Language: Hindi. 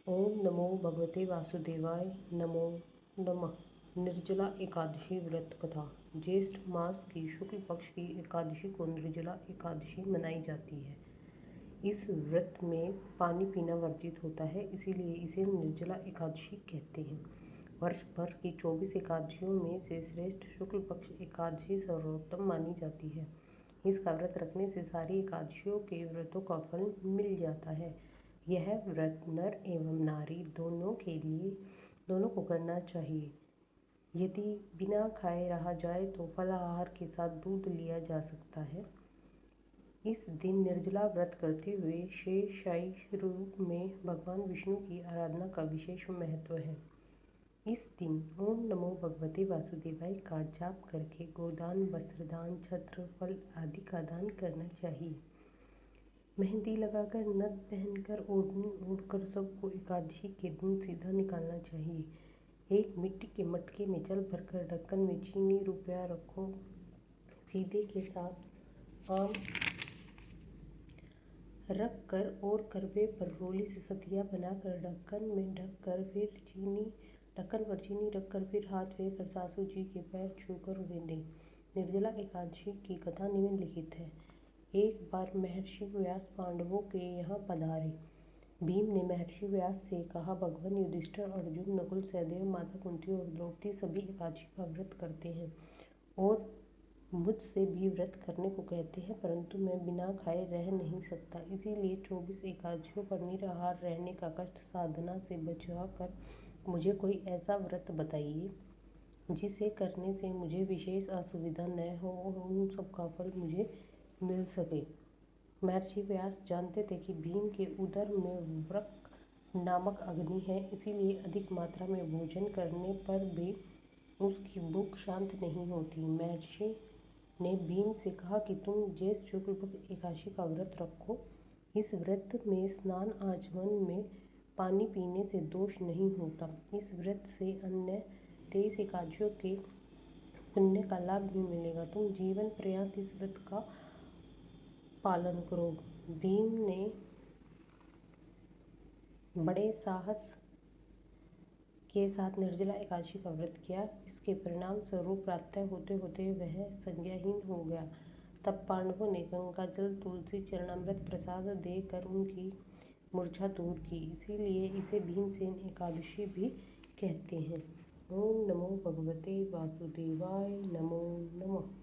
ओम नमो भगवते वासुदेवाय नमो नमः। निर्जला एकादशी व्रत कथा। ज्येष्ठ मास की शुक्ल पक्ष की एकादशी को निर्जला एकादशी मनाई जाती है। इस व्रत में पानी पीना वर्जित होता है, इसीलिए इसे निर्जला एकादशी कहते हैं। वर्ष भर की 24 एकादशियों में से श्रेष्ठ शुक्ल पक्ष एकादशी सर्वोत्तम मानी जाती है। इसका व्रत रखने से सारी एकादशियों के व्रतों का फल मिल जाता है। यह व्रत नर एवं नारी दोनों को करना चाहिए। यदि बिना खाए रहा जाए तो फलाहार के साथ दूध लिया जा सकता है। इस दिन निर्जला व्रत करते हुए शेषशायी रूप में भगवान विष्णु की आराधना का विशेष महत्व है। इस दिन ओम नमो भगवते वासुदेवाय का जाप करके गोदान, वस्त्रदान, छत्र, फल आदि का दान करना चाहिए। मेहंदी लगाकर, नथ पहनकर, ओढ़नी ओढ़कर सबको एकादशी के दिन सीधा निकालना चाहिए। एक मिट्टी के मटके में जल भरकर ढक्कन में चीनी रुपया रखो। सीधे के साथ आम रख कर और करवे पर रोली से सतिया बनाकर ढक्कन में ढककर ढक्कन पर चीनी रखकर फिर हाथ फेरकर सासू जी के पैर छूकर उन्हें दें। निर्जला एकादशी की कथा निम्नलिखित है। एक बार महर्षि व्यास पांडवों के यहाँ पधारे। भीम ने महर्षि व्यास से कहा, भगवान युधिष्ठिर, अर्जुन, नकुल, सहदेव, माता कुंती और द्रौपदी सभी एकादशी का व्रत करते हैं और मुझसे भी व्रत करने को कहते हैं, परंतु मैं बिना खाए रह नहीं सकता। इसीलिए 24 एकादशियों पर निराहार रहने का कष्ट साधना से बचा कर मुझे कोई ऐसा व्रत बताइए जिसे करने से मुझे विशेष असुविधा न हो और उन सब का फल मुझे मिल सके। महर्षि व्यास जानते थे कि भीम के उदर में वृक नामक अग्नि है, इसीलिए अधिक मात्रा में भोजन करने पर भी उसकी भूख शांत नहीं होती। महर्षि ने भीम से कहा कि तुम ज्येष्ठ शुक्ल पक्ष एकादशी का व्रत रखो। इस व्रत में स्नान आचमन में पानी पीने से दोष नहीं होता। इस व्रत से अन्य 23 एकादशियों के पुण्य का लाभ भी मिलेगा। तुम जीवन पर्यंत इस व्रत का पालन करो। भीम ने बड़े साहस के साथ निर्जला एकादशी का व्रत किया। इसके परिणाम स्वरूप प्रातः होते होते वह संज्ञाहीन हो गया। तब पांडवों ने गंगा जल, तुलसी चरणामृत प्रसाद देकर उनकी मूर्छा दूर की। इसीलिए इसे भीमसेन एकादशी भी कहते हैं। ओम नमो भगवते वासुदेवाय नमो नमः।